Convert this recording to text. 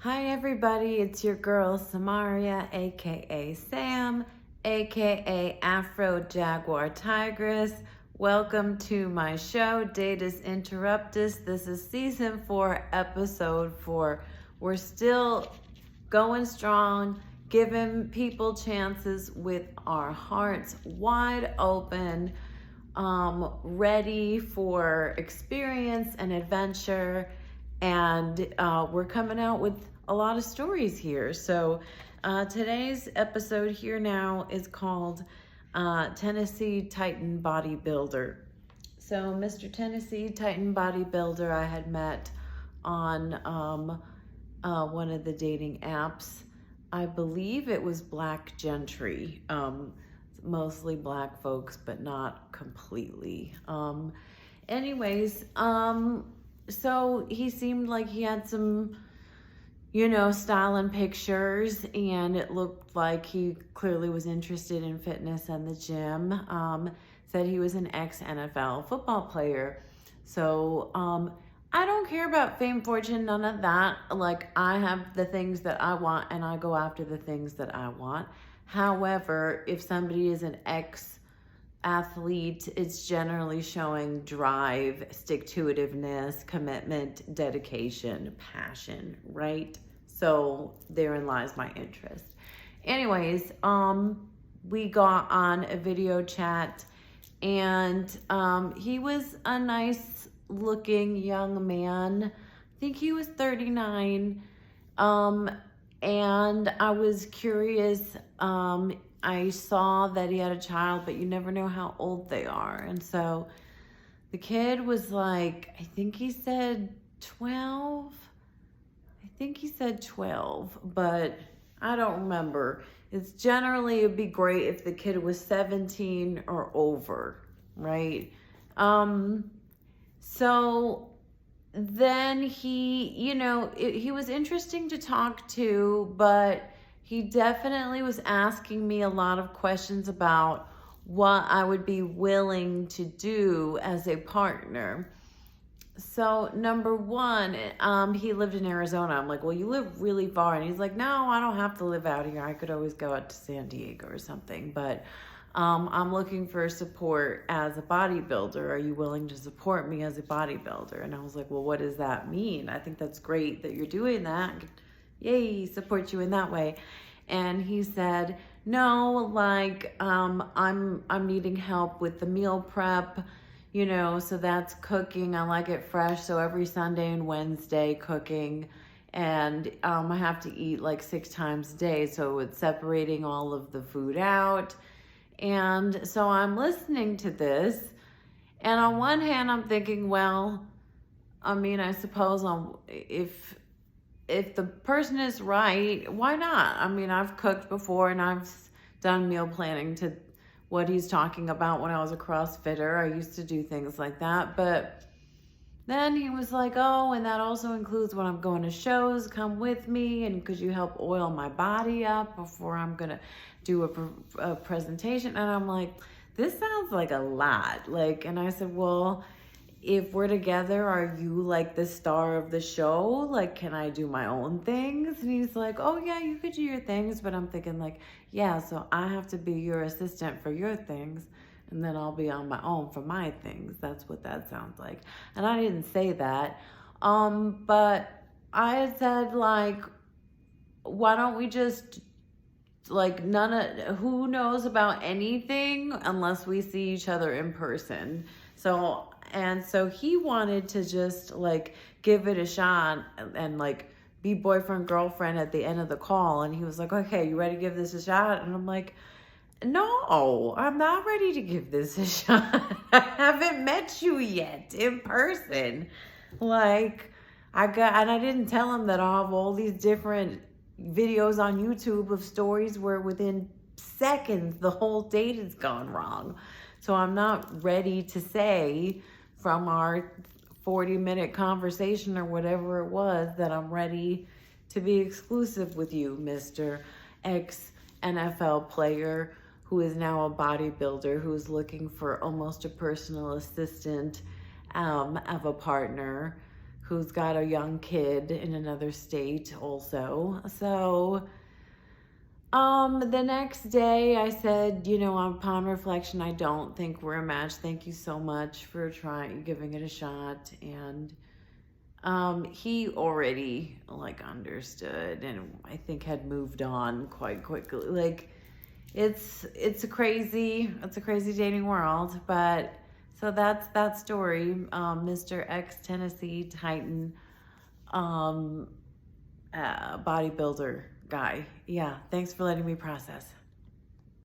Hi everybody, it's your girl Samaria, aka Sam, aka Afro Jaguar Tigress. Welcome to my show, Interruptis. This is season 4, episode 4. We're still going strong, giving people chances with our hearts wide open, ready for experience and adventure. And we're coming out with a lot of stories here. So today's episode here now is called Tennessee Titan Bodybuilder. So Mr. Tennessee Titan Bodybuilder I had met on one of the dating apps. I believe it was Black Gentry. Mostly black folks, but not completely. Anyways, so he seemed like he had some, style and pictures, and it looked like he clearly was interested in fitness and the gym. Said he was an ex-NFL football player. So I don't care about fame, fortune, none of that. Like, I have the things that I want, and I go after the things that I want. However, if somebody is an ex-athlete, it's generally showing drive, stick-to-itiveness, commitment, dedication, passion, right? So therein lies my interest. Anyways, we got on a video chat, and he was a nice looking young man. I think he was 39. And I was curious. I saw that he had a child, but you never know how old they are. And so the kid was like, I think he said 12. But I don't remember. It's generally, it'd be great if the kid was 17 or over, right? So then he, he was interesting to talk to, but he definitely was asking me a lot of questions about what I would be willing to do as a partner. So number one, he lived in Arizona. I'm like, well, you live really far. And he's like, no, I don't have to live out here. I could always go out to San Diego or something. But I'm looking for support as a bodybuilder. Are you willing to support me as a bodybuilder? And I was like, well, what does that mean? I think that's great that you're doing that. Yay, support you in that way. And he said, no, like, I'm needing help with the meal prep, so that's cooking. I like it fresh. So every Sunday and Wednesday cooking. And I have to eat like 6 times a day. So it's separating all of the food out. And so I'm listening to this. And on one hand, I'm thinking, well, I mean, I suppose if the person is right, why not? I mean, I've cooked before, and I've done meal planning to what he's talking about when I was a CrossFitter. I used to do things like that. But then he was like, oh, and that also includes when I'm going to shows, come with me, and could you help oil my body up before I'm going to do a presentation? And I'm like, this sounds like a lot. Like, and I said, well, if we're together, are you like the star of the show? Like, can I do my own things? And he's like, oh yeah, you could do your things. But I'm thinking like, yeah, so I have to be your assistant for your things, and then I'll be on my own for my things. That's what that sounds like. And I didn't say that. But I had said, like, why don't we just, like, who knows about anything unless we see each other in person? So he wanted to just, like, give it a shot and like be boyfriend, girlfriend at the end of the call. And he was like, okay, you ready to give this a shot? And I'm like, no, I'm not ready to give this a shot. I haven't met you yet in person. Like, and I didn't tell him that I have all these different videos on YouTube of stories where within seconds the whole date has gone wrong. So I'm not ready to say from our 40-minute conversation or whatever it was that I'm ready to be exclusive with you, Mr. ex-NFL player who is now a bodybuilder, who's looking for almost a personal assistant of a partner who's got a young kid in another state also. So the next day I said, upon reflection, I don't think we're a match. Thank you so much for giving it a shot. And he already understood, and I think had moved on quite quickly. Like, it's a crazy dating world. But so that's that story. Mr. X Tennessee Titan, bodybuilder guy. Yeah, thanks for letting me process.